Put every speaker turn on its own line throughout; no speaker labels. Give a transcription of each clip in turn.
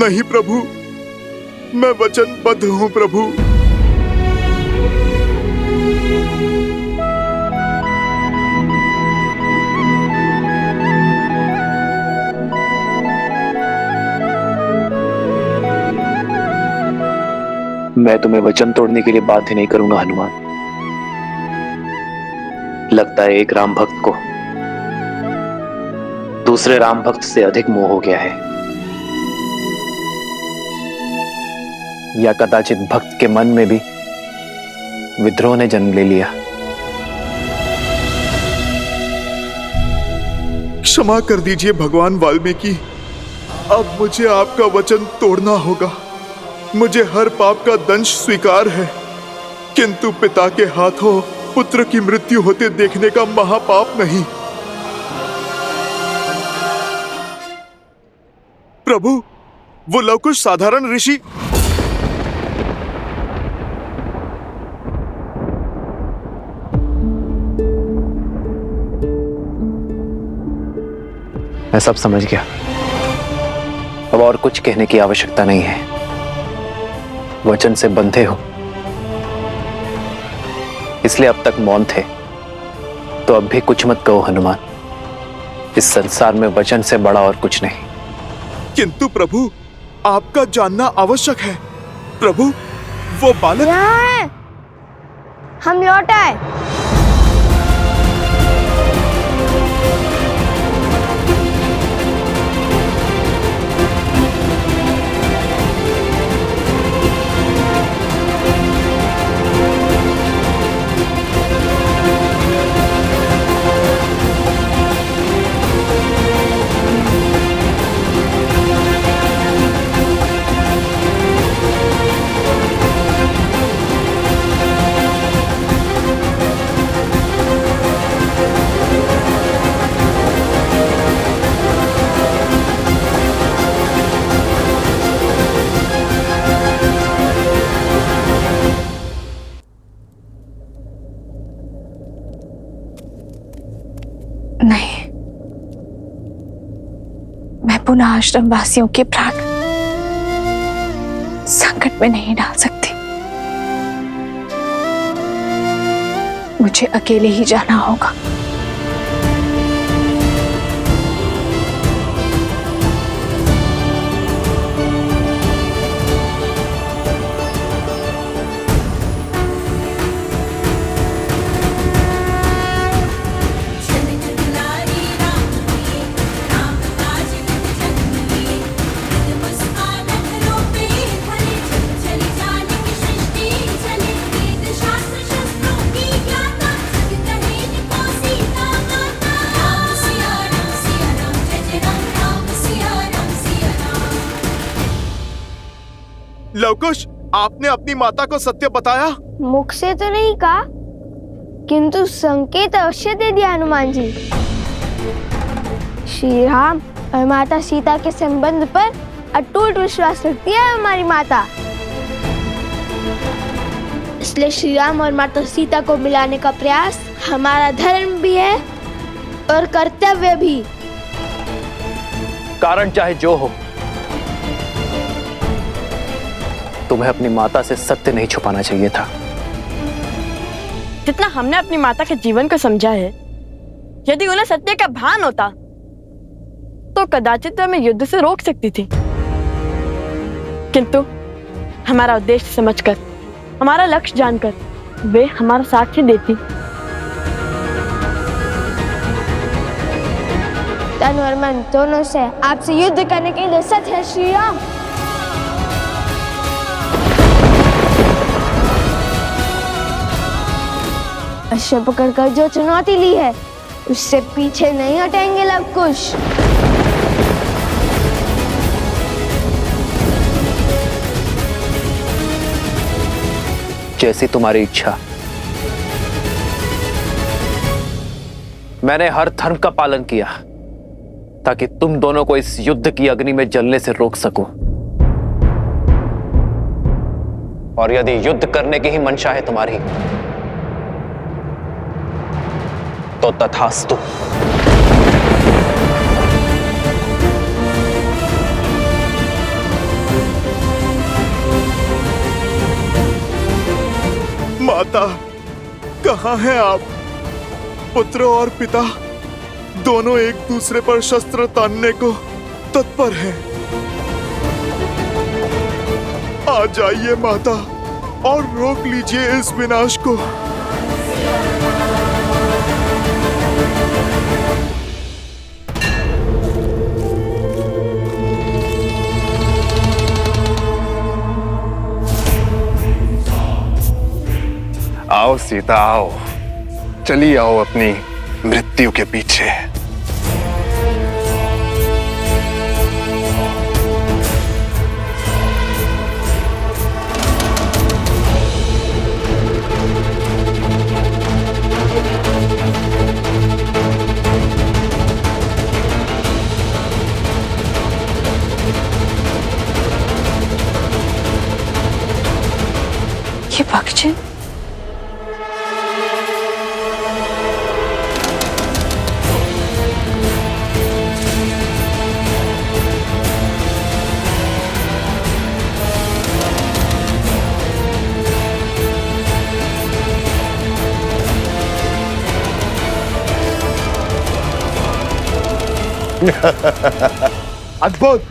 नहीं प्रभु, मैं वचनबद्ध हूँ प्रभु।
मैं तुम्हें वचन तोड़ने के लिए बाध्य नहीं करूंगा हनुमान। लगता है एक राम भक्त को दूसरे राम भक्त से अधिक मोह हो गया है, या कदाचित भक्त के मन में भी विद्रोह ने जन्म ले लिया।
क्षमा कर दीजिए भगवान वाल्मीकि, अब मुझे आपका वचन तोड़ना होगा। मुझे हर पाप का दंश स्वीकार है, किंतु पिता के हाथों पुत्र की मृत्यु होते देखने का महापाप नहीं। प्रभु, वो लवकुश साधारण ऋषि।
मैं सब समझ गया, अब और कुछ कहने की आवश्यकता नहीं है। वचन से बंधे हो इसलिए अब तक मौन थे, तो अब भी कुछ मत कहो हनुमान। इस संसार में वचन से बड़ा और कुछ नहीं।
किंतु प्रभु, आपका जानना आवश्यक है। प्रभु, वो बालक
यहाँ है, हम लौट आए।
नहीं, मैं पुनः आश्रम वासियों के प्राण संकट में नहीं डाल सकती। मुझे अकेले ही जाना होगा।
लवकुश, आपने अपनी माता को सत्य बताया?
मुख से तो नहीं कहा, किंतु संकेत अवश्य दे दिया हनुमान जी। श्री राम और माता सीता के संबंध पर अटूट विश्वास रखती है हमारी माता, इसलिए श्री राम और माता सीता को मिलाने का प्रयास हमारा धर्म भी है और कर्तव्य भी।
कारण चाहे जो हो, तुम्हें अपनी माता से सत्य नहीं छुपाना चाहिए था।
जितना हमने अपनी माता के जीवन को समझा है, यदि उन्हें सत्य का भान होता तो कदाचित हमें युद्ध से रोक सकती थी, किंतु हमारा उद्देश्य समझकर, हमारा लक्ष्य जानकर वे हमारा साथ ही देती।
तन और मन दोनों से आपसे युद्ध करने के लिए सत्य है श्री राम। अश्व पकड़कर जो चुनौती ली है, उससे पीछे नहीं हटेंगे लवकुश।
जैसी तुम्हारी इच्छा। मैंने हर धर्म का पालन किया ताकि तुम दोनों को इस युद्ध की अग्नि में जलने से रोक सकूं। और यदि युद्ध करने की ही मंशा है तुम्हारी, तो तथास्तु।
माता, कहाँ हैं आप? पुत्र और पिता दोनों एक दूसरे पर शस्त्र तानने को तत्पर हैं। आ जाइए माता और रोक लीजिए इस विनाश को।
आओ सीता आओ, चली आओ अपनी मृत्यु के पीछे।
ये भक्षण
अद्भुत!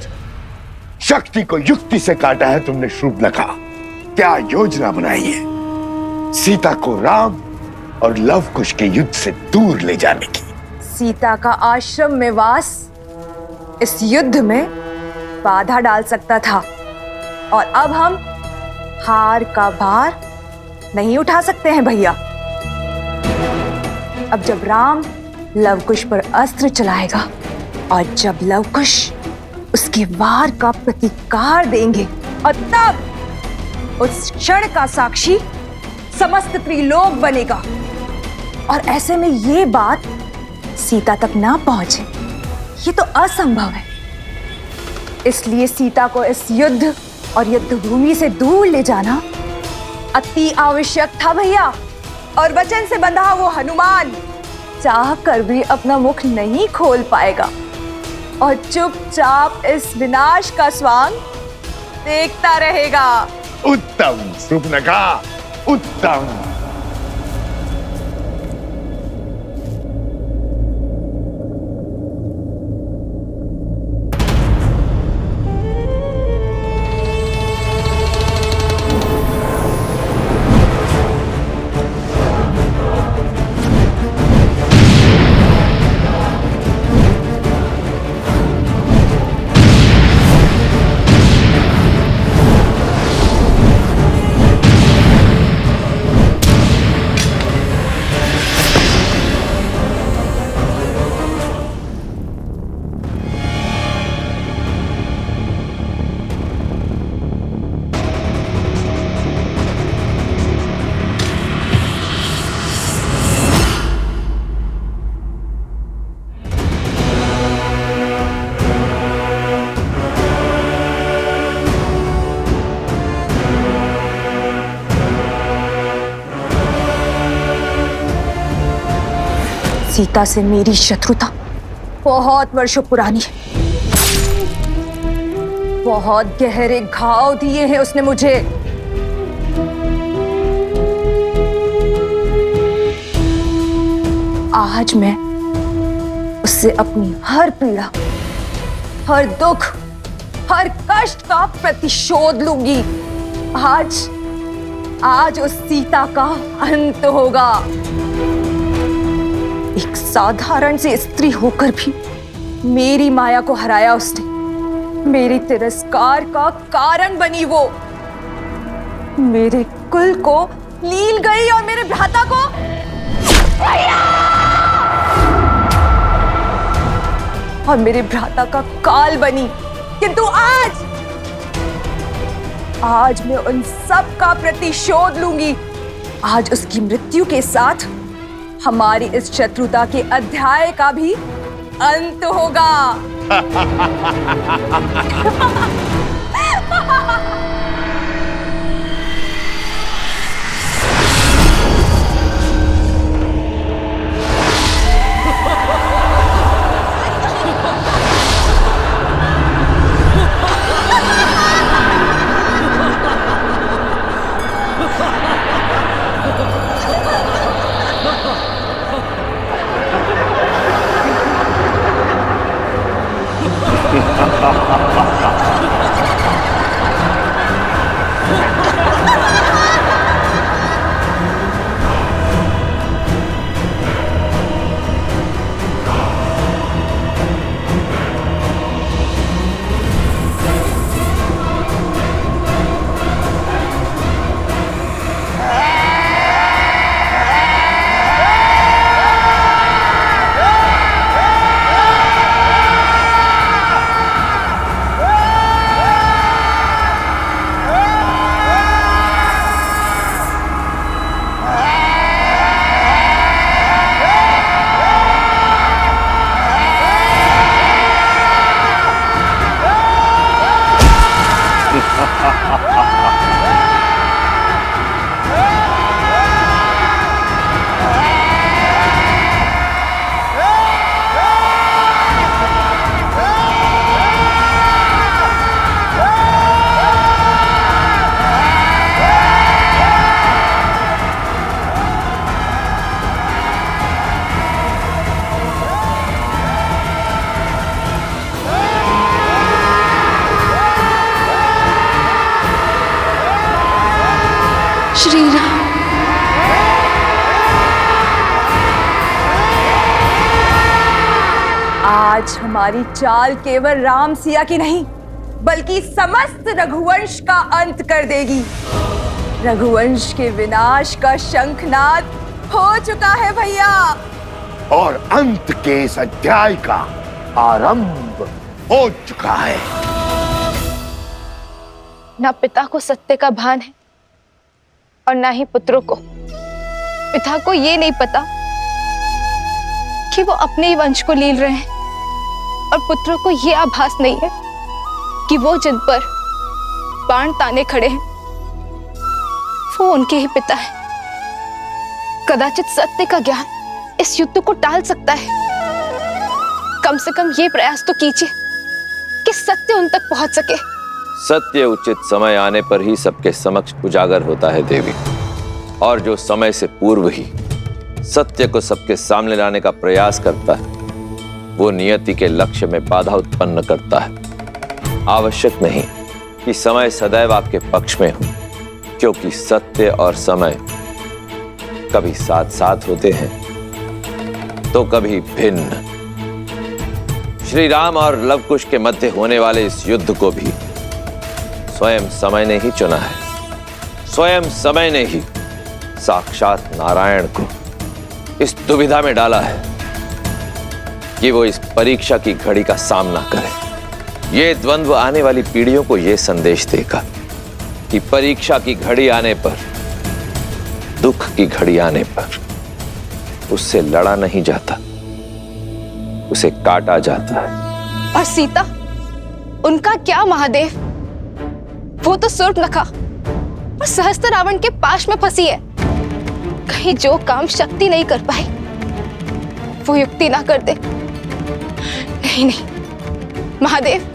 शक्ति को युक्ति से काटा है तुमने शूर्पणखा। क्या योजना बनाई है सीता को राम और लव कुश के युद्ध से दूर ले जाने की।
सीता का आश्रम में वास इस युद्ध में बाधा डाल सकता था और अब हम हार का भार नहीं उठा सकते हैं भैया। अब जब राम लवकुश पर अस्त्र चलाएगा और जब लवकुश उसके वार का प्रतिकार देंगे और तब उस क्षण का साक्षी समस्त त्रिलोक बनेगा और ऐसे में ये बात सीता तक ना पहुंचे, ये तो असंभव है। इसलिए सीता को इस युद्ध और युद्ध भूमि से दूर ले जाना अति आवश्यक था भैया। और वचन से बंधा वो हनुमान चाह कर भी अपना मुख नहीं खोल पाएगा और चुपचाप इस विनाश का स्वांग देखता रहेगा।
उत्तम शूर्पणखा, उत्तम।
सीता से मेरी शत्रुता बहुत वर्षों पुरानी है। बहुत गहरे घाव दिए हैं उसने मुझे। आज मैं उससे अपनी हर पीड़ा, हर दुख, हर कष्ट का प्रतिशोध लूंगी। आज उस सीता का अंत होगा। एक साधारण सी स्त्री होकर भी मेरी माया को हराया उसने। मेरे तिरस्कार का कारण बनी वो। मेरे कुल को लील गई और मेरे भ्राता को और मेरे भ्राता का काल बनी। किंतु आज मैं उन सब का प्रतिशोध लूंगी। आज उसकी मृत्यु के साथ हमारी इस शत्रुता के अध्याय का भी अंत होगा।
श्री राम।
आज हमारी चाल केवल राम सिया की नहीं बल्कि समस्त रघुवंश का अंत कर देगी। रघुवंश के विनाश का शंखनाद हो चुका है भैया,
और अंत के इस अध्याय का आरंभ हो चुका है।
ना पिता को सत्य का भान है और ना ही पुत्रों को। पिता को ये नहीं पता कि वो अपने ही वंश को लील रहे हैं, और पुत्रों को ये आभास नहीं है कि वो जिन पर बाण ताने खड़े हैं वो उनके ही पिता है। कदाचित सत्य का ज्ञान इस युद्ध को टाल सकता है। कम से कम ये प्रयास तो कीजिए कि सत्य उन तक पहुंच सके।
सत्य उचित समय आने पर ही सबके समक्ष उजागर होता है देवी, और जो समय से पूर्व ही सत्य को सबके सामने लाने का प्रयास करता है वो नियति के लक्ष्य में बाधा उत्पन्न करता है। आवश्यक नहीं कि समय सदैव आपके पक्ष में हो, क्योंकि सत्य और समय कभी साथ साथ होते हैं तो कभी भिन्न। श्री राम और लवकुश के मध्य होने वाले इस युद्ध को भी स्वयं समय ने ही चुना है। स्वयं समय ने ही साक्षात नारायण को इस दुविधा में डाला है कि वो इस परीक्षा की घड़ी का सामना करे। ये द्वंद्व आने वाली पीढ़ियों को ये संदेश देगा कि परीक्षा की घड़ी आने पर, दुख की घड़ी आने पर उससे लड़ा नहीं जाता, उसे काटा जाता है।
और सीता, उनका क्या महादेव? वो तो सूर्पनखा और सहस्त्र रावण के पाश में फंसी है। कहीं जो काम शक्ति नहीं कर पाई वो युक्ति ना कर दे। नहीं नहीं महादेव,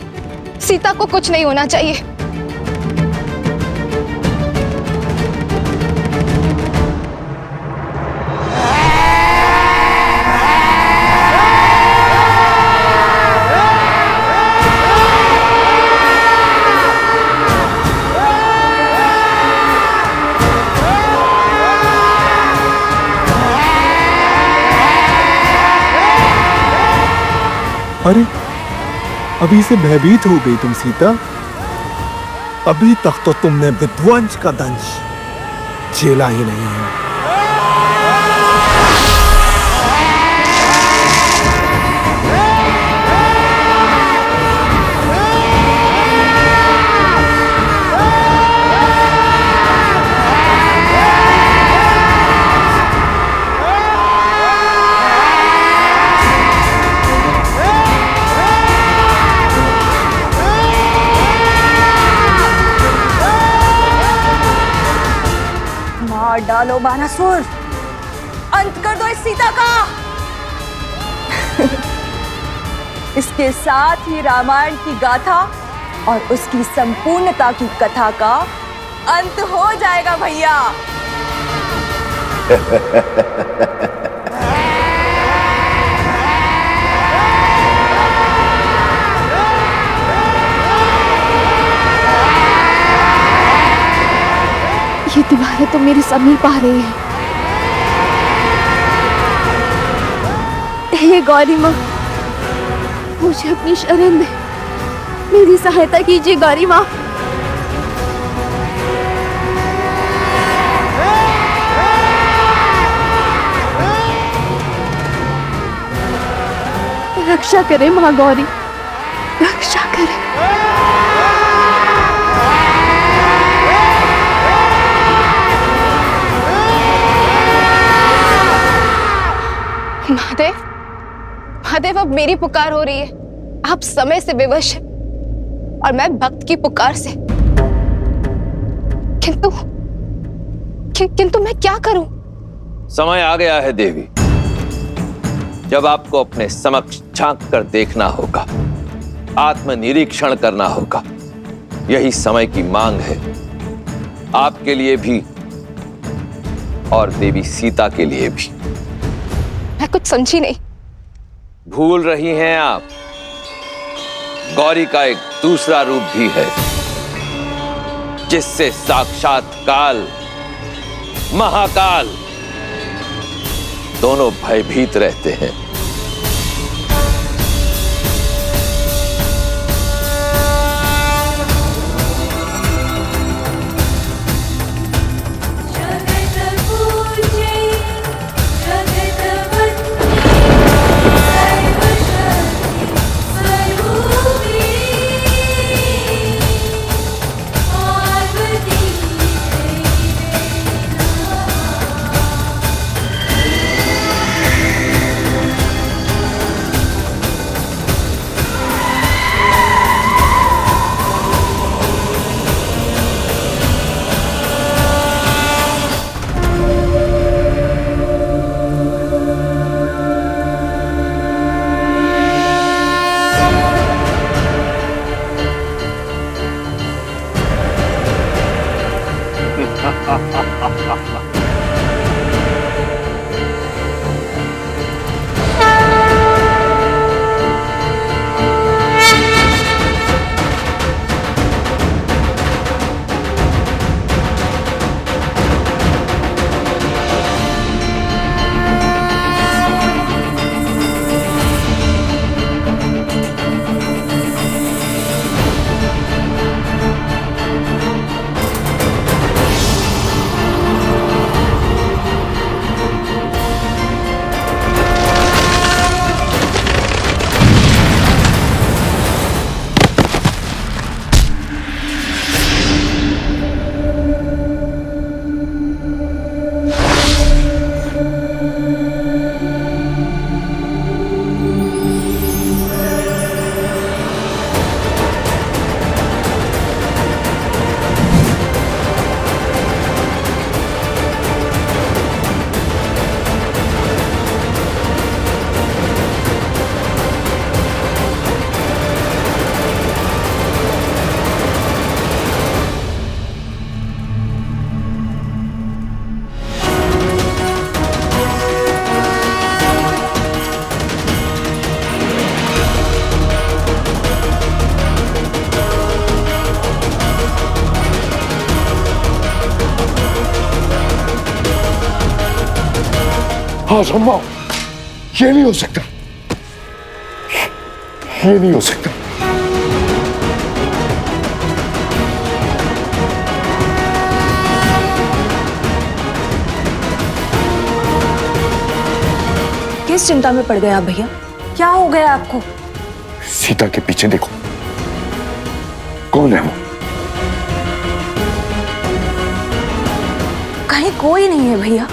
सीता को कुछ नहीं होना चाहिए।
अरे, अभी से भयभीत हो गई तुम सीता।
अभी तक तो तुमने विध्वंस का दंश झेला ही नहीं है।
मार डालो बानासुर, अंत कर दो इस सीता का। इसके साथ ही रामायण की गाथा और उसकी संपूर्णता की कथा का अंत हो जाएगा भैया।
ये दीवारें तो मेरे समीप आ रही है। हे गौरी माँ, मुझे अपनी शरण दे, मेरी सहायता कीजिए गौरी माँ। रक्षा करे माँ गौरी, रक्षा करे। महादेव, महादेव, अब मेरी पुकार हो रही है। आप समय से विवश हैं और मैं भक्त की पुकार से। किंतु मैं क्या करूं?
समय आ गया है देवी, जब आपको अपने समक्ष झांक कर देखना होगा, आत्मनिरीक्षण करना होगा। यही समय की मांग है, आपके लिए भी और देवी सीता के लिए भी।
मैं कुछ समझी नहीं।
भूल रही हैं आप, गौरी का एक दूसरा रूप भी है, जिससे साक्षात काल महाकाल दोनों भयभीत रहते हैं।
हाँ संभव, ये नहीं हो सकता, ये नहीं हो सकता।
किस चिंता में पड़ गए आप भैया? क्या हो गया आपको?
सीता के पीछे देखो, कौन है वो?
कहीं कोई नहीं है भैया।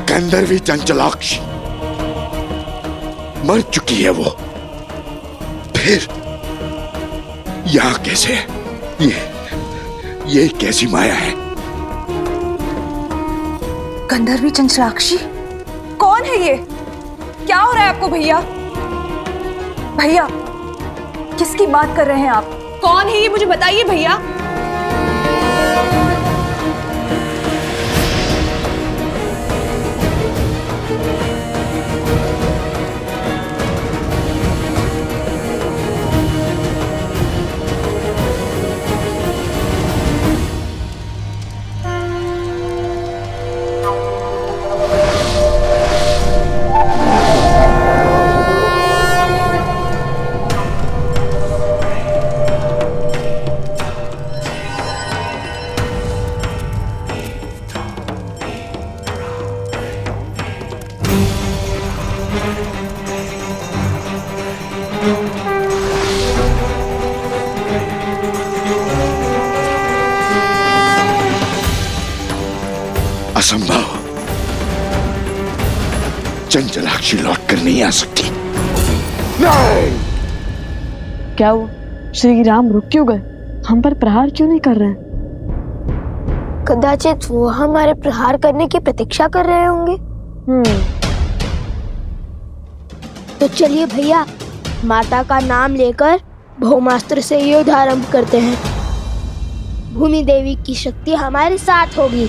गंधर्वी चंचलाक्षी मर चुकी है वो, फिर यहां कैसे? ये कैसी माया है?
गंधर्वी चंचलाक्षी कौन है ये? क्या हो रहा है आपको भैया? भैया किसकी बात कर रहे हैं आप? कौन है ये मुझे बताइए भैया।
असंभव, चंचलाक्षी लौट कर नहीं आ सकती। नहीं!
क्या हुआ? श्री राम रुक क्यों गए? हम पर प्रहार क्यों नहीं कर रहे हैं?
कदाचित वो हमारे प्रहार करने की प्रतीक्षा कर रहे होंगे। तो चलिए भैया, माता का नाम लेकर भौमास्त्र से युद्ध आरंभ करते हैं। भूमि देवी की शक्ति हमारे साथ होगी।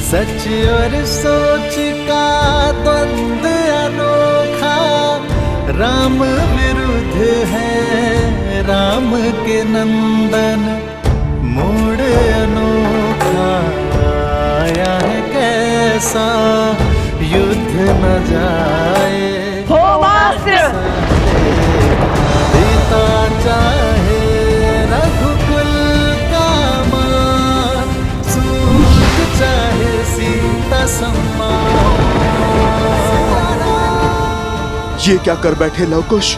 सच और सोच का द्वंद अनोखा, राम विरुद्ध है राम के नंदन, मोड़ अनोखा आया है कैसा, युद्ध न जाए पिता चाहे रघुकुल का मान, सूत चाहे सीता सम्मान।
ये क्या कर बैठे लवकुश?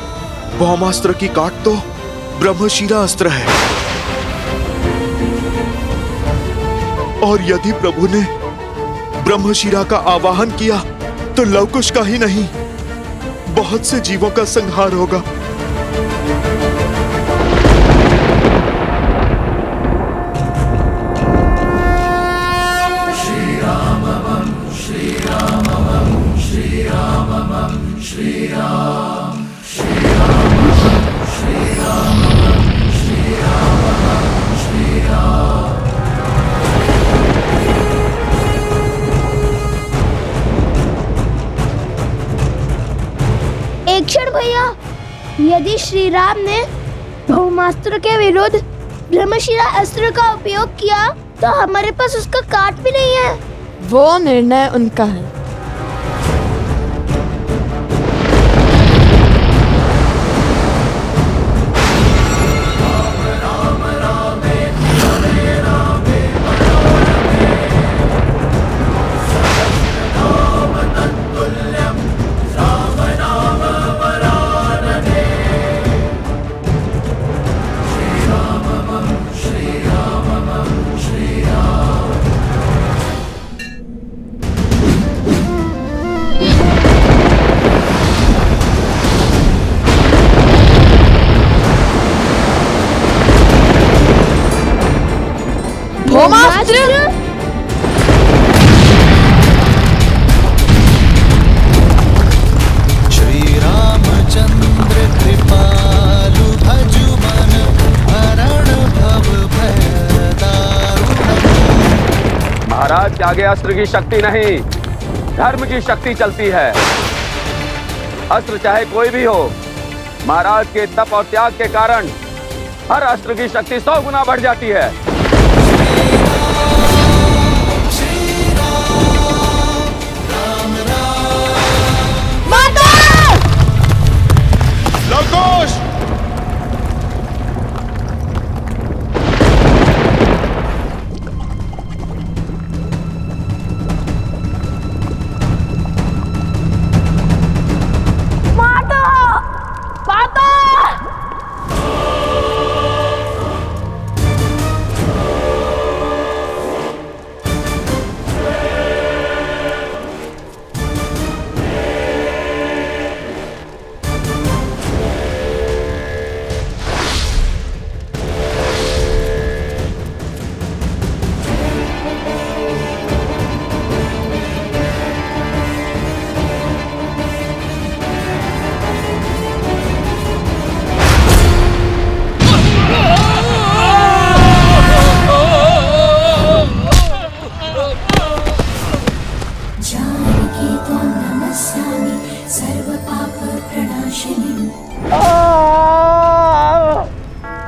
भौमास्त्र की काट तो ब्रह्मशिरा अस्त्र है, और यदि प्रभु ने ब्रह्मशिरा का आवाहन किया तो लवकुश का ही नहीं, बहुत से जीवों का संहार होगा।
एक क्षण भैया, यदि श्री राम ने भौमास्त्र के विरुद्ध ब्रह्मशिरा अस्त्र का उपयोग किया तो हमारे पास उसका काट भी नहीं है।
वो निर्णय उनका है।
श्री रामचंद्र कृपालु भजु मन, हरण भव भय दारुण।
महाराज के आगे अस्त्र की शक्ति नहीं, धर्म की शक्ति चलती है। अस्त्र चाहे कोई भी हो, महाराज के तप और त्याग के कारण हर अस्त्र की शक्ति 100 गुना बढ़ जाती है।
लवकुश!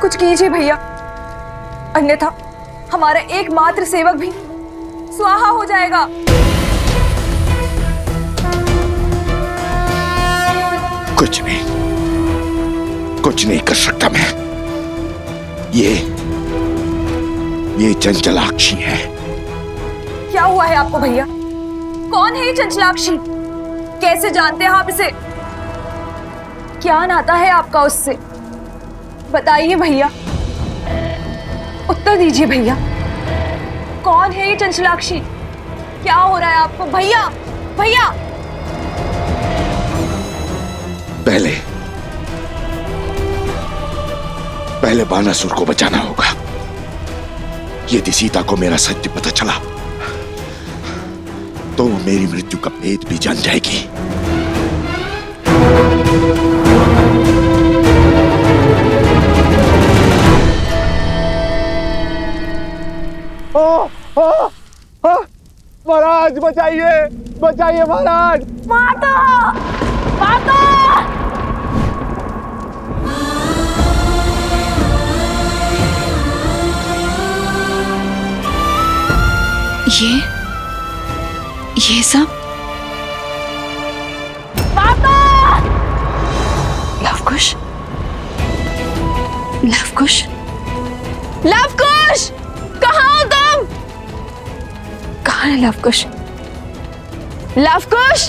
कुछ कीजिए भैया, अन्यथा हमारा एकमात्र सेवक भी स्वाहा हो जाएगा।
कुछ नहीं कर सकता मैं। ये चंचलाक्षी है।
क्या हुआ है आपको भैया? कौन है ये चंचलाक्षी? कैसे जानते हैं आप इसे? क्या नाता है आपका उससे? बताइए भैया, उत्तर दीजिए भैया। कौन है ये चंचलाक्षी? क्या हो रहा है आपको भैया? भैया
पहले बानासुर को बचाना होगा। यदि सीता को मेरा सत्य पता चला तो वो मेरी मृत्यु का भेद भी जान जाएगी। महाराज बचाइए, बचाइए महाराज।
माता, माता।
ये सब
माता।
लवकुश, लवकुश, लवकुश, कहाँ हो तुम? कहाँ है लवकुश? लवकुश!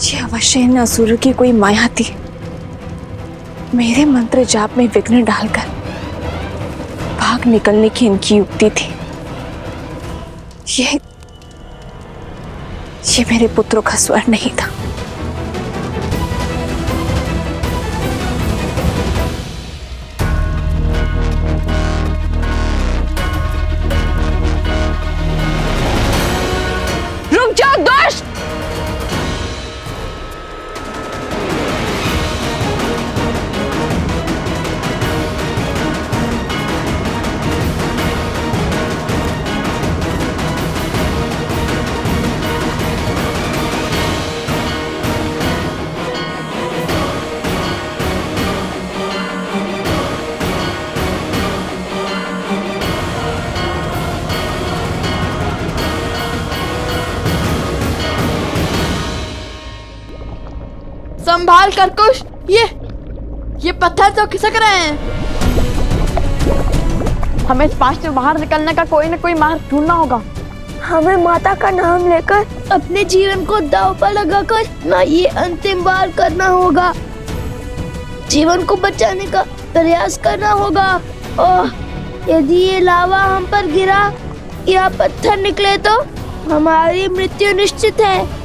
ये अवश्य इन असुरों की कोई माया थी, मेरे मंत्र जाप में विघ्न डालकर भाग निकलने की इनकी युक्ति थी। ये मेरे पुत्रों का स्वर नहीं था। रुक जाओ दुष्ट!
संभाल कर कुश, ये पत्थर तो खिसक रहे हैं। हमें इस पास से बाहर निकलने का कोई न कोई मार्ग ढूंढना होगा।
हमें माता का नाम लेकर अपने जीवन को दांव पर लगाकर ना ये अंतिम बार करना होगा। जीवन को बचाने का प्रयास करना होगा। और यदि ये लावा हम पर गिरा या पत्थर निकले तो हमारी मृत्यु निश्चित है।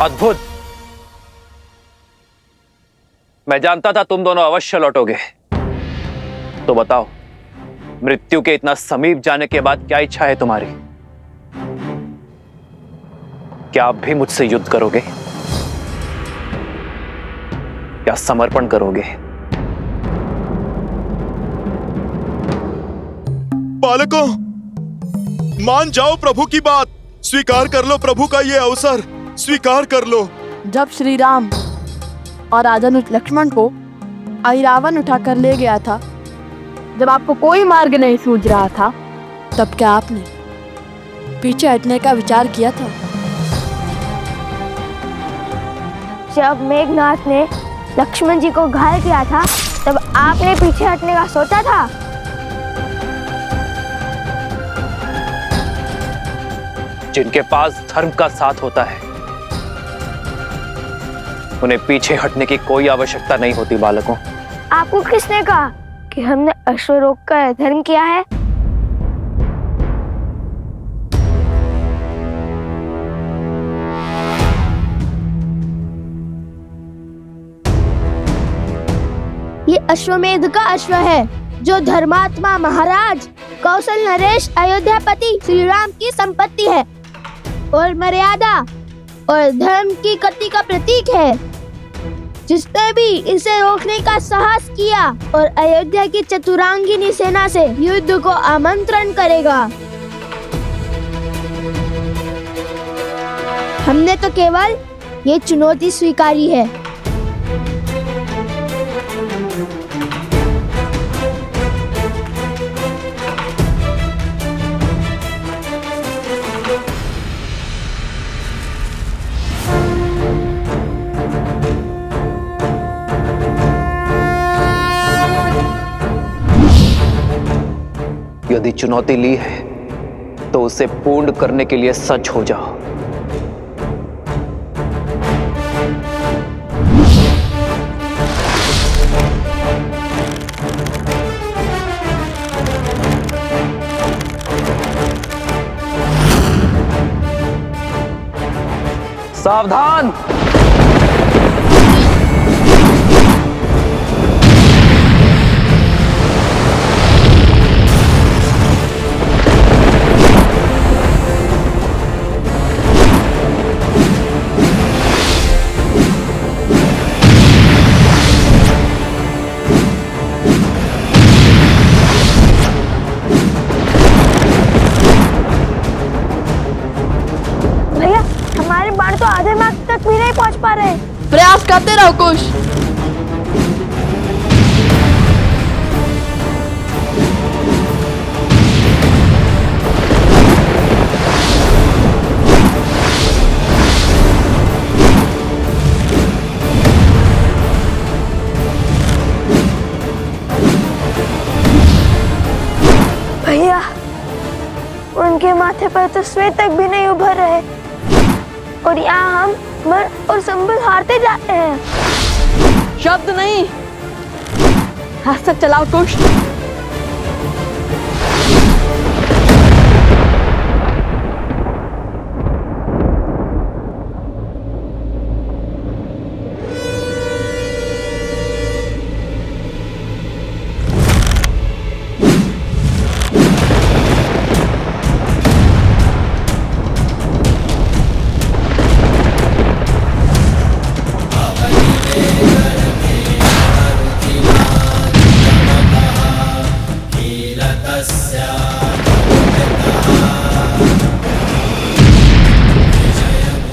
अद्भुत! मैं जानता था तुम दोनों अवश्य लौटोगे। तो बताओ, मृत्यु के इतना समीप जाने के बाद क्या इच्छा है तुम्हारी? क्या आप भी मुझसे युद्ध करोगे? क्या समर्पण करोगे?
बालकों, मान जाओ प्रभु की बात। स्वीकार कर लो प्रभु का ये अवसर, स्वीकार कर लो।
जब श्री राम और राजानुज लक्ष्मण को ऐरावत उठाकर ले गया था, जब आपको कोई मार्ग नहीं सूझ रहा था, तब क्या आपने पीछे हटने का विचार किया था?
जब मेघनाथ ने लक्ष्मण जी को घायल किया था, तब आपने पीछे हटने का सोचा था?
जिनके पास धर्म का साथ होता है, उन्हें पीछे हटने की कोई आवश्यकता नहीं होती। बालकों,
आपको किसने कहा कि हमने अश्वरोग का धर्म किया है? ये अश्वमेध का अश्व है, जो धर्मात्मा महाराज कौशल नरेश अयोध्यापति श्री राम की संपत्ति है। और मर्यादा और धर्म की गति का प्रतीक है। जिसने भी इसे रोकने का साहस किया और अयोध्या की चतुरांगिनी सेना से युद्ध को आमंत्रण करेगा। हमने तो केवल ये चुनौती स्वीकारी है।
यदि चुनौती ली है तो उसे पूर्ण करने के लिए सच हो जाओ। सावधान!
भैया, हमारे बाण तो आधे मार्ग तक भी नहीं पहुंच पा रहे।
प्रयास करते रहो कुश।
भैया, उनके माथे पर तो श्वेतक भी नहीं उभर रहे और यहाँ हम मन और संबल हारते जाते हैं।
शब्द नहीं, हाथ तक चलाओ कुश।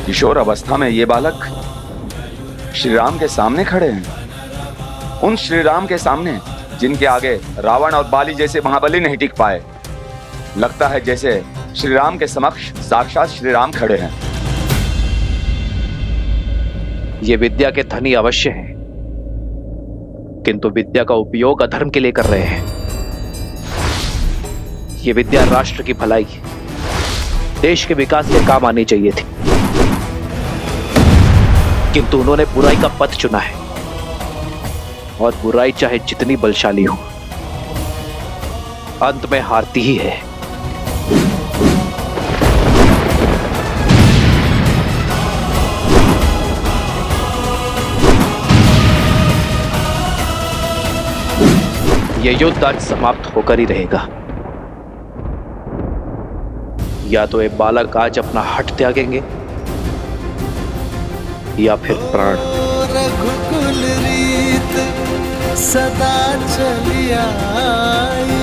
किशोर अवस्था में ये बालक श्री राम के सामने खड़े हैं। उन श्री राम के सामने जिनके आगे रावण और बाली जैसे महाबली नहीं टिक पाए। लगता है जैसे श्री राम के समक्ष साक्षात श्री राम खड़े हैं।
ये विद्या के धनी अवश्य हैं, किंतु विद्या का उपयोग अधर्म के लिए कर रहे हैं। ये विद्या राष्ट्र की भलाई, देश के विकास के काम आनी चाहिए थी, किंतु उन्होंने बुराई का पथ चुना है। और बुराई चाहे जितनी बलशाली हो, अंत में हारती ही है। यह युद्ध आज समाप्त होकर ही रहेगा। या तो ये बालक आज अपना हट त्यागेंगे या फिर प्राण।
रघुकुल रीत सदा चली आई,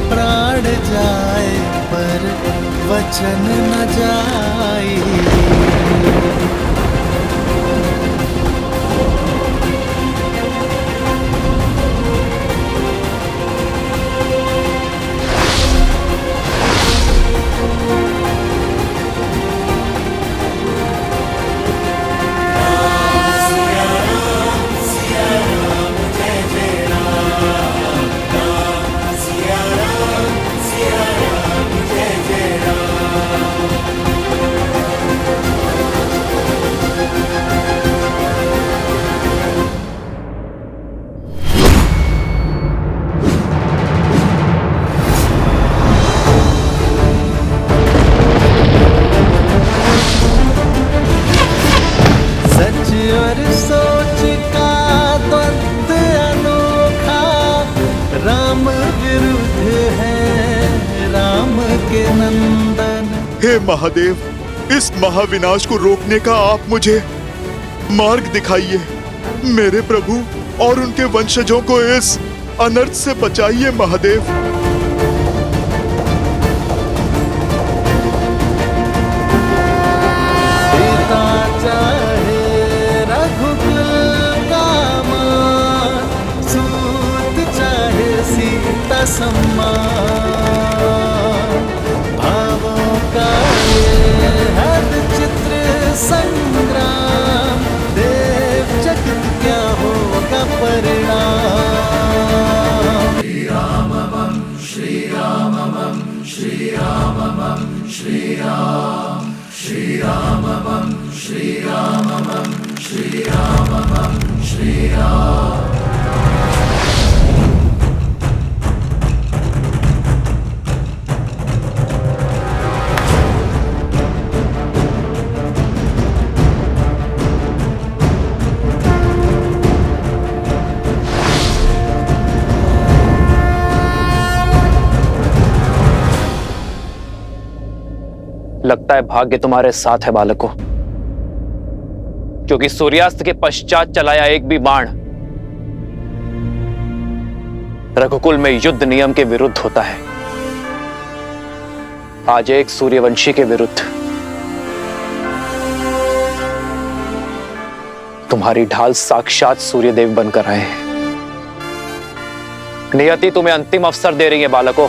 प्राण जाए पर वचन न जाई।
हे महादेव, इस महाविनाश को रोकने का आप मुझे मार्ग दिखाइए। मेरे प्रभु और उनके वंशजों को इस अनर्थ से बचाइए महादेव।
पिता चाहे रघुकुल का मान, सूत चाहे सीता सम्मान। भावों का ये है विचित्र संग्राम, देव जगत क्या होगा परिणाम।
लगता है भाग्य तुम्हारे साथ है बालकों, क्योंकि सूर्यास्त के पश्चात चलाया एक भी बाण रघुकुल में युद्ध नियम के विरुद्ध होता है। आज एक सूर्यवंशी के विरुद्ध तुम्हारी ढाल साक्षात सूर्यदेव बनकर आए हैं। नियति तुम्हें अंतिम अवसर दे रही है बालकों।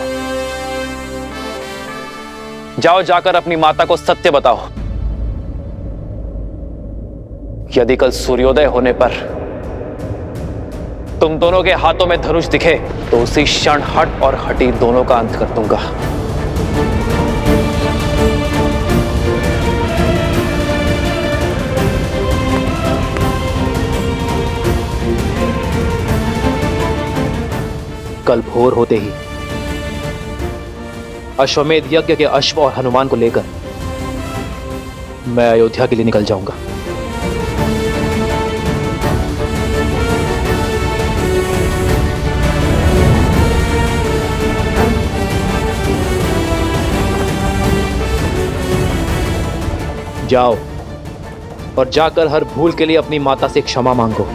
जाओ, जाकर अपनी माता को सत्य बताओ। यदि कल सूर्योदय होने पर तुम दोनों के हाथों में धनुष दिखे तो उसी क्षण हट और हटी दोनों का अंत कर दूंगा। कल भोर होते ही अश्वमेध यज्ञ के अश्व और हनुमान को लेकर मैं अयोध्या के लिए निकल जाऊंगा। जाओ और जाकर हर भूल के लिए अपनी माता से क्षमा मांगो।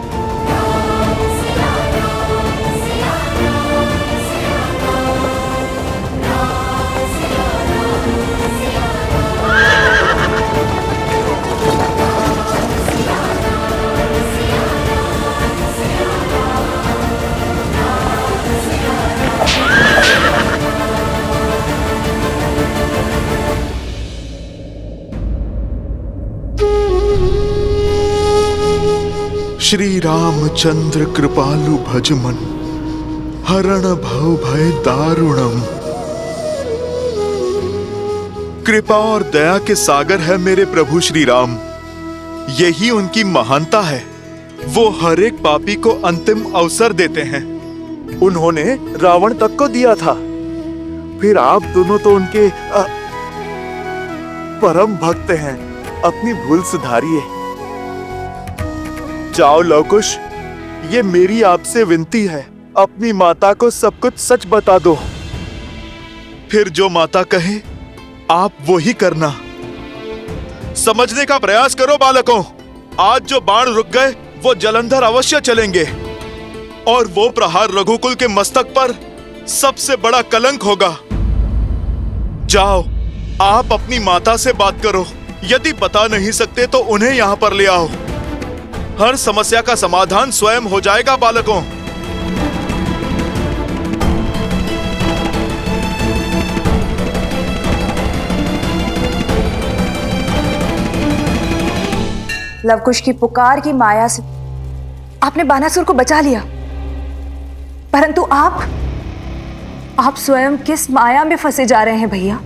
श्री रामचंद्र कृपालु भजमन, हरण भव भय दारुणम। कृपा और दया के सागर है मेरे प्रभु श्री राम। यही उनकी महानता है। वो हर एक पापी को अंतिम अवसर देते हैं।
उन्होंने रावण तक को दिया था, फिर आप दोनों तो उनके परम भक्त हैं। अपनी भूल सुधारिए। जाओ लवकुश, ये मेरी आपसे विनती है, अपनी माता को सब कुछ सच बता दो।
फिर जो माता कहे आप वो ही करना। समझने का प्रयास करो बालकों। आज जो बाण रुक गए वो जलंधर अवश्य चलेंगे, और वो प्रहार रघुकुल के मस्तक पर सबसे बड़ा कलंक होगा। जाओ, आप अपनी माता से बात करो। यदि बता नहीं सकते तो उन्हें यहां पर ले आओ। हर समस्या का समाधान स्वयं हो जाएगा बालकों।
लवकुश की पुकार की माया से आपने बानासुर को बचा लिया, परंतु आप स्वयं किस माया में फंसे जा रहे हैं भैया?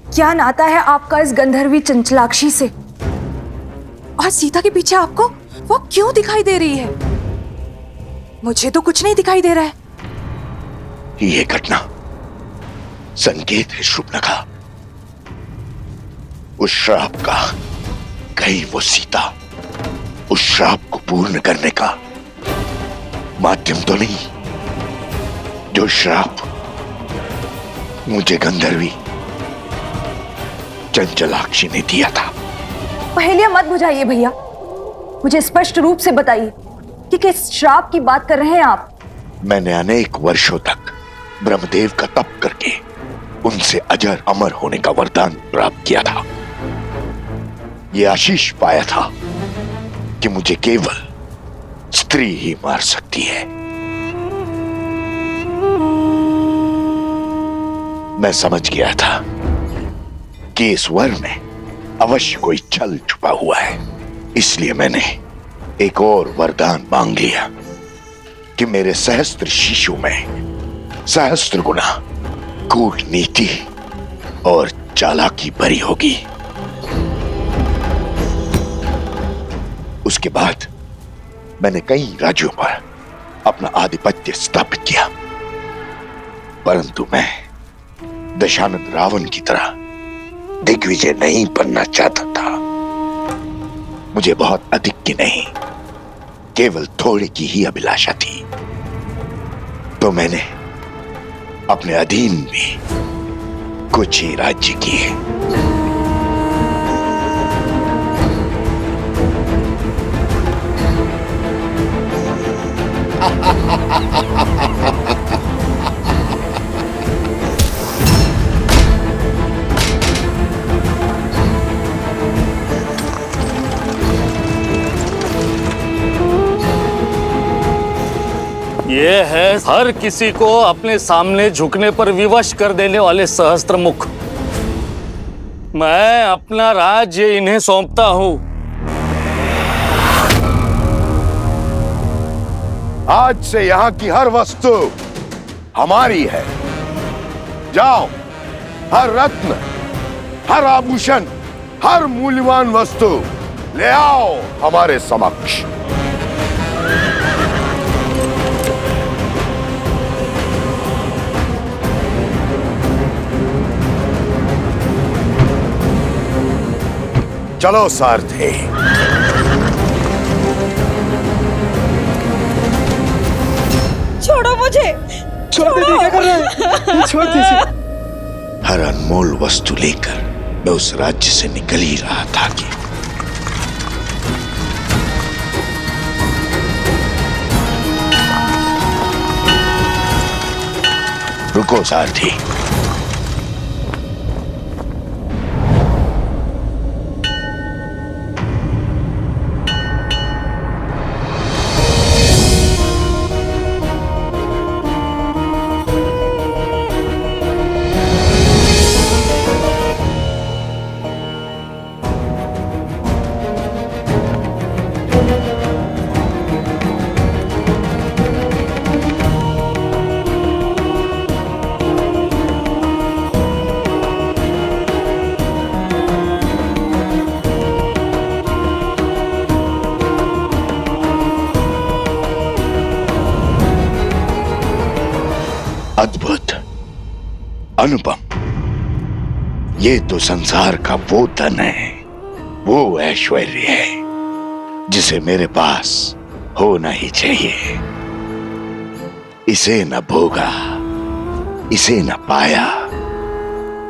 क्या नाता है आपका इस गंधर्वी चंचलाक्षी से? और सीता के पीछे आपको वो क्यों दिखाई दे रही है? मुझे तो कुछ नहीं दिखाई दे रहा है।
ये घटना संकेत है शुभनखा, उस श्राप का। कहीं वो सीता उस श्राप को पूर्ण करने का माध्यम तो नहीं? जो श्राप मुझे गंधर्वी चंचलाक्षी ने दिया था।
पहेलियां मत बुझाइए भैया, मुझे स्पष्ट रूप से बताइए कि किस श्राप की बात कर रहे हैं आप।
मैंने अनेक वर्षों तक ब्रह्मदेव का तप करके उनसे अजर अमर होने का वरदान प्राप्त किया था। यह आशीष पाया था कि मुझे केवल स्त्री ही मार सकती है। मैं समझ गया था कि इस वर में अवश्य कोई छल छुपा हुआ है, इसलिए मैंने एक और वरदान मांग लिया कि मेरे सहस्त्र शिशु में सहस्त्र गुना कूटनीति और चालाकी भरी होगी। उसके बाद मैंने कई राज्यों पर अपना आधिपत्य स्थापित किया, परंतु मैं दशानंद रावण की तरह दिग्विजय नहीं बनना चाहता था। मुझे बहुत अधिक की नहीं, केवल थोड़े की ही अभिलाषा थी। तो मैंने अपने अधीन भी कुछ ही राज्य किए।
ये है हर किसी को अपने सामने झुकने पर विवश कर देने वाले सहस्त्र मुख। मैं अपना राज्य इन्हें सौंपता हूं।
आज से यहाँ की हर वस्तु हमारी है। जाओ, हर रत्न, हर आभूषण, हर मूल्यवान वस्तु ले आओ हमारे समक्ष। चलो सारथी।
छोड़ो मुझे,
छोड़ दीजिए, क्या कर रहे हैं? छोड़ दीजिए।
हर अनमोल वस्तु लेकर मैं उस राज्य से निकल ही रहा था कि रुको सारथी। अद्भुत, अनुपम, ये तो संसार का वो धन है, वो ऐश्वर्य है जिसे मेरे पास होना ही चाहिए। इसे न भोगा, इसे न पाया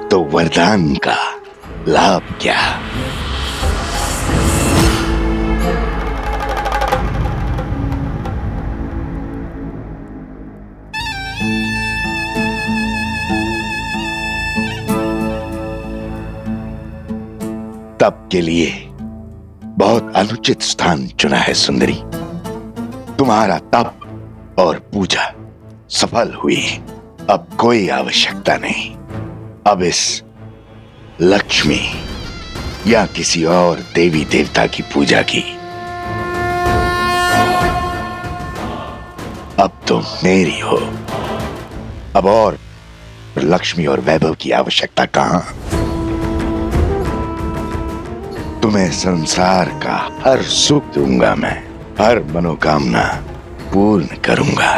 तो वरदान का लाभ क्या। तप के लिए बहुत अनुचित स्थान चुना है सुंदरी। तुम्हारा तप और पूजा सफल हुई, अब कोई आवश्यकता नहीं। अब इस लक्ष्मी या किसी और देवी देवता की पूजा की। अब तुम मेरी हो। अब और लक्ष्मी और वैभव की आवश्यकता कहां। तुम्हें संसार का हर सुख दूंगा मैं, हर मनोकामना पूर्ण करूंगा।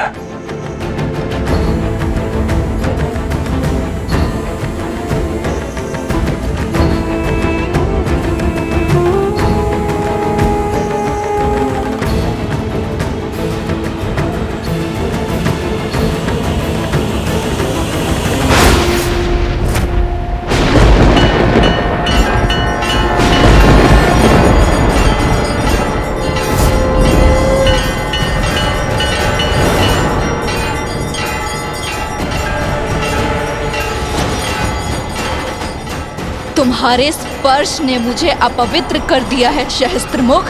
तुम्हारे स्पर्श ने मुझे अपवित्र कर दिया है सहस्त्रमुख।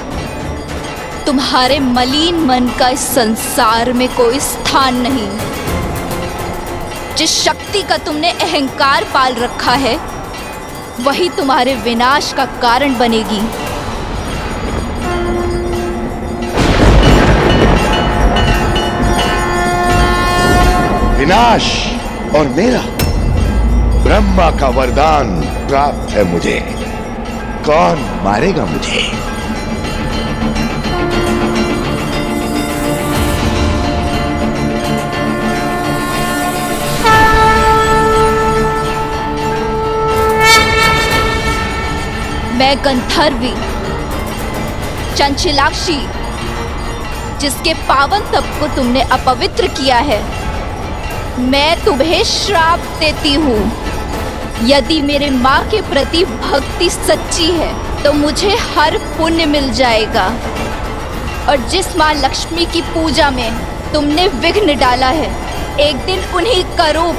तुम्हारे मलिन मन का इस संसार में कोई स्थान नहीं। जिस शक्ति का तुमने अहंकार पाल रखा है वही तुम्हारे विनाश का कारण बनेगी।
विनाश और मेरा ब्रह्मा का वरदान प्राप्त है मुझे। कौन मारेगा मुझे?
मैं गंधर्वी चंचलाक्षी, जिसके पावन तप को तुमने अपवित्र किया है, मैं तुम्हें श्राप देती हूँ। यदि मेरे माँ के प्रति भक्ति सच्ची है तो मुझे हर पुण्य मिल जाएगा, और जिस माँ लक्ष्मी की पूजा में तुमने विघ्न डाला है, एक दिन उन्हीं का रूप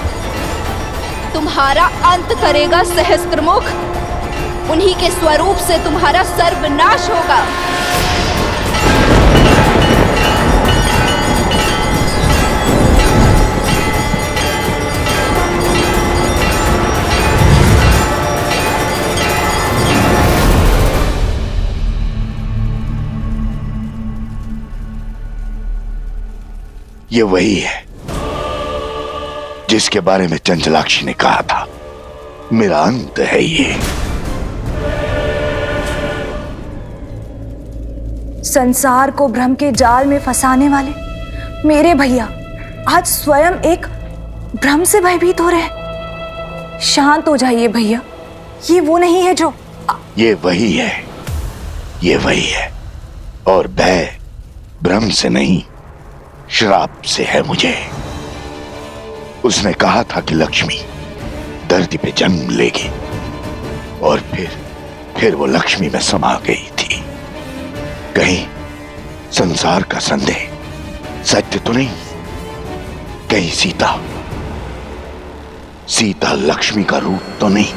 तुम्हारा अंत करेगा सहस्त्रमुख। उन्हीं के स्वरूप से तुम्हारा सर्वनाश होगा।
ये वही है जिसके बारे में चंचलाक्षी ने कहा था, मेरा अंत है ये।
संसार को भ्रम के जाल में फंसाने वाले मेरे भैया आज स्वयं एक भ्रम से भयभीत हो रहे। शांत हो जाइए भैया, ये वो नहीं है जो।
ये वही है, ये वही है, और भय भ्रम से नहीं श्राप से है मुझे। उसने कहा था कि लक्ष्मी धरती पे जन्म लेगी, और फिर वो लक्ष्मी में समा गई थी। कहीं संसार का संदेह सत्य तो नहीं? कहीं सीता लक्ष्मी का रूप तो नहीं?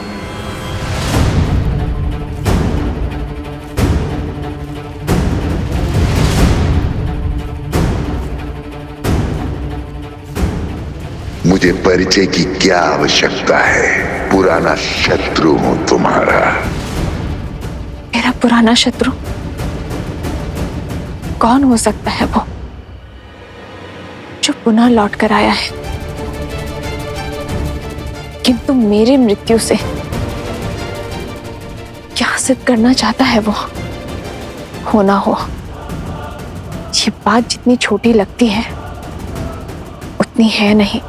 मुझे परिचय की क्या आवश्यकता है? पुराना शत्रु हूं तुम्हारा।
मेरा पुराना शत्रु कौन हो सकता है वो जो पुनः लौट कर आया है? किंतु मेरी मृत्यु से क्या सिद्ध करना चाहता है वो? होना हो, ये बात जितनी छोटी लगती है उतनी है नहीं।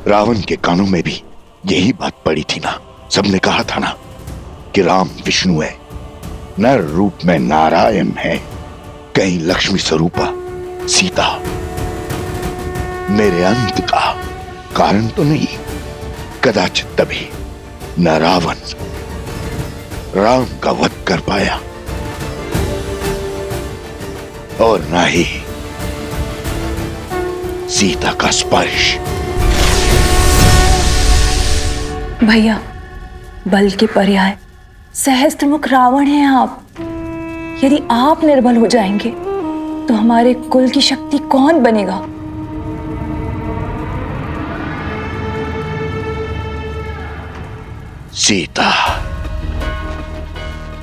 रावण के कानों में भी यही बात पड़ी थी ना। सबने कहा था ना कि राम विष्णु है, नर रूप में नारायण है, कहीं लक्ष्मी स्वरूपा सीता मेरे अंत का कारण तो नहीं। कदाचित तभी न रावण राम का वध कर पाया और न ही सीता का स्पर्श।
भैया, बल के पर्याय सहस्त्रमुख रावण हैं आप। यदि आप निर्बल हो जाएंगे तो हमारे कुल की शक्ति कौन बनेगा?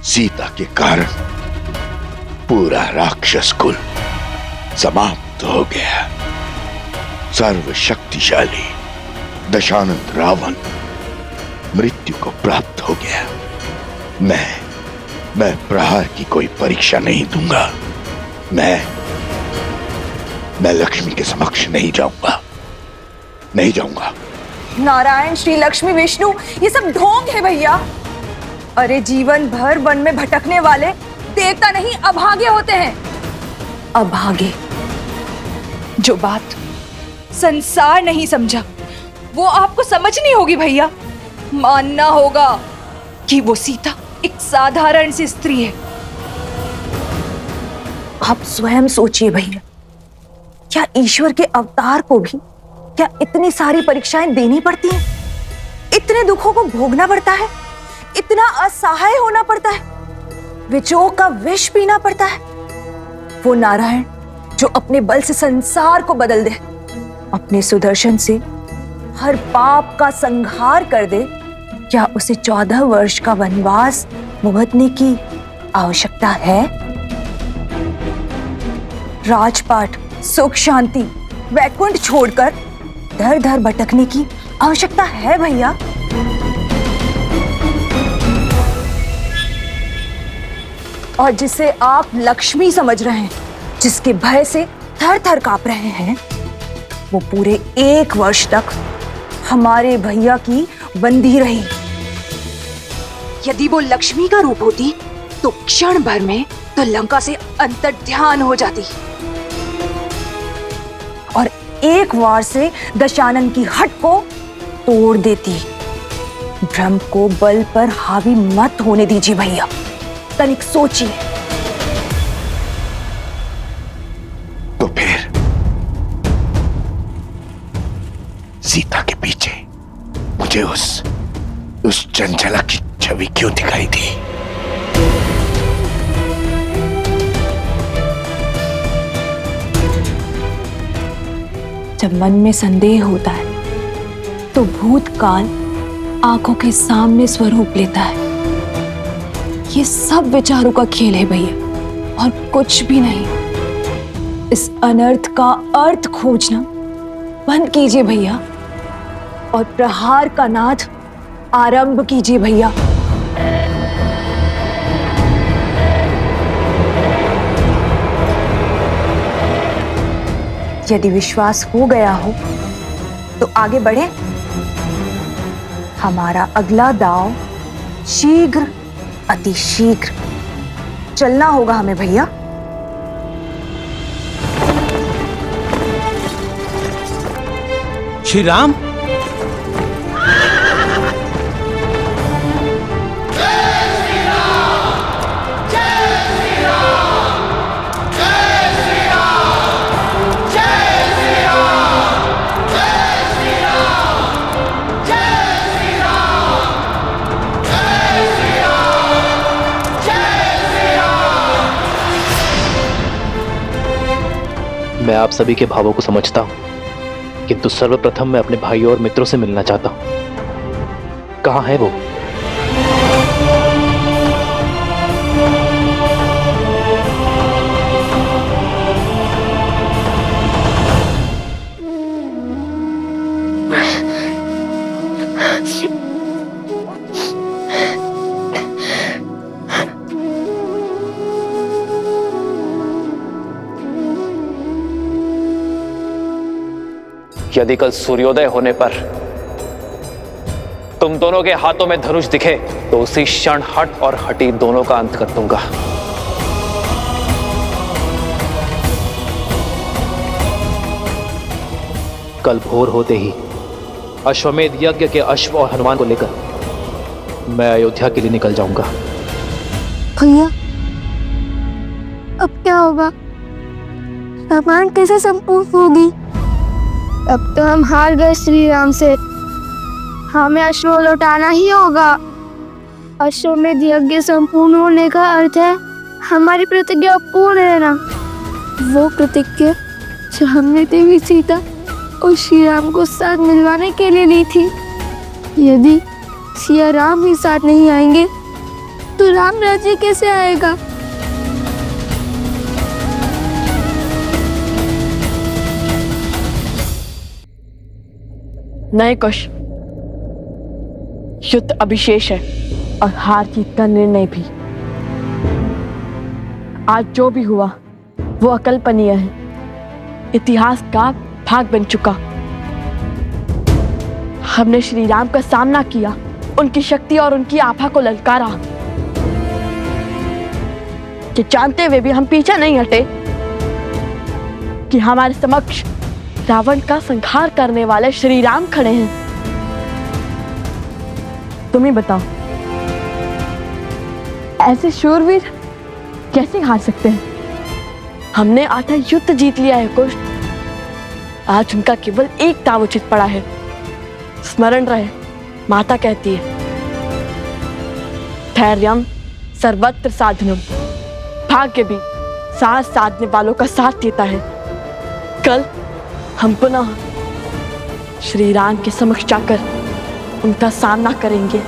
सीता के कारण पूरा राक्षस कुल समाप्त हो गया। सर्वशक्तिशाली दशानंद रावण मृत्यु को प्राप्त हो गया। मैं प्रहार की कोई परीक्षा नहीं दूंगा। मैं लक्ष्मी के समक्ष नहीं जाऊंगा।
नारायण, श्री लक्ष्मी, विष्णु, ये सब ढोंग है भैया। अरे जीवन भर वन में भटकने वाले देवता नहीं अभागे होते हैं। अभागे। जो बात संसार नहीं समझा वो आपको समझनी होगी भैया। मानना होगा कि वो सीता एक साधारण सी स्त्री है। आप स्वयं सोचिए भैया, क्या ईश्वर के अवतार को भी क्या इतनी सारी परीक्षाएं देनी पड़ती हैं? इतने दुखों को भोगना पड़ता है, इतना असहाय होना पड़ता है, विजोग का विष पीना पड़ता है। वो नारायण जो अपने बल से संसार को बदल दे, अपने सुदर्शन से हर पाप का संहार कर दे, क्या उसे 14 वर्ष का वनवास भुगतने की आवश्यकता है? राजपाट, सुख शांति, वैकुंठ छोड़कर दर दर भटकने की आवश्यकता है भैया? और जिसे आप लक्ष्मी समझ रहे हैं, जिसके भय से थर थर कांप रहे हैं, वो पूरे 1 वर्ष तक हमारे भैया की बंदी रही। यदि वो लक्ष्मी का रूप होती तो क्षण भर में तो लंका से अंतर्ध्यान हो जाती और एक वार से दशानन की हट को तोड़ देती। भ्रम को बल पर हावी मत होने दीजिए भैया, तनिक सोचिए।
तो फिर सीता के पीछे मुझे उस चंचला की छवि क्यों दिखाई दी?
जब मन में संदेह होता है तो भूतकाल आंखों के सामने स्वरूप लेता है। ये सब विचारों का खेल है भैया, और कुछ भी नहीं। इस अनर्थ का अर्थ खोजना बंद कीजिए भैया, और प्रहार का नाद आरंभ कीजिए भैया। यदि विश्वास हो गया हो तो आगे बढ़े। हमारा अगला दांव शीघ्र, अति शीघ्र चलना होगा हमें भैया।
श्री राम,
मैं आप सभी के भावों को समझता हूं, किंतु सर्वप्रथम मैं अपने भाइयों और मित्रों से मिलना चाहता हूं। कहां है वो? यदि कल सूर्योदय होने पर तुम दोनों के हाथों में धनुष दिखे तो उसी क्षण हट और हटी दोनों का अंत कर दूंगा। कल भोर होते ही अश्वमेध यज्ञ के अश्व और हनुमान को लेकर मैं अयोध्या के लिए निकल जाऊंगा।
भैया, अब क्या होगा? रामायण कैसे संपूर्ण होगी? अब तो हम हार गए श्री राम से। हमें अश्व लौटाना ही होगा। अश्वमेध यज्ञ संपूर्ण होने का अर्थ है हमारी प्रतिज्ञा पूर्ण रहना। वो प्रतिज्ञा जो हमने देवी सीता और श्री राम को साथ मिलवाने के लिए ली थी। यदि सिया राम ही साथ नहीं आएंगे तो राम राज्य कैसे आएगा?
नहीं कुश, युद्ध अभिशेष है और हार जीत का निर्णय भी। आज जो भी हुआ वो अकल्पनीय है, इतिहास का भाग बन चुका। हमने श्री राम का सामना किया, उनकी शक्ति और उनकी आभा को ललकारा। कि जानते हुए भी हम पीछे नहीं हटे कि हमारे समक्ष रावण का संहार करने वाले श्री राम खड़े हैं। तुम ही बताओ, ऐसे शूरवीर कैसे हार सकते हैं? हमने आधा युद्ध जीत लिया है कुश। आज उनका केवल एक दाव उचित पड़ा है। स्मरण रहे, माता कहती है, धैर्यम सर्वत्र साधनम। भाग्य भी साथ साधने वालों का साथ देता है। कल हम पुनः श्री राम के समक्ष जाकर उनका सामना करेंगे।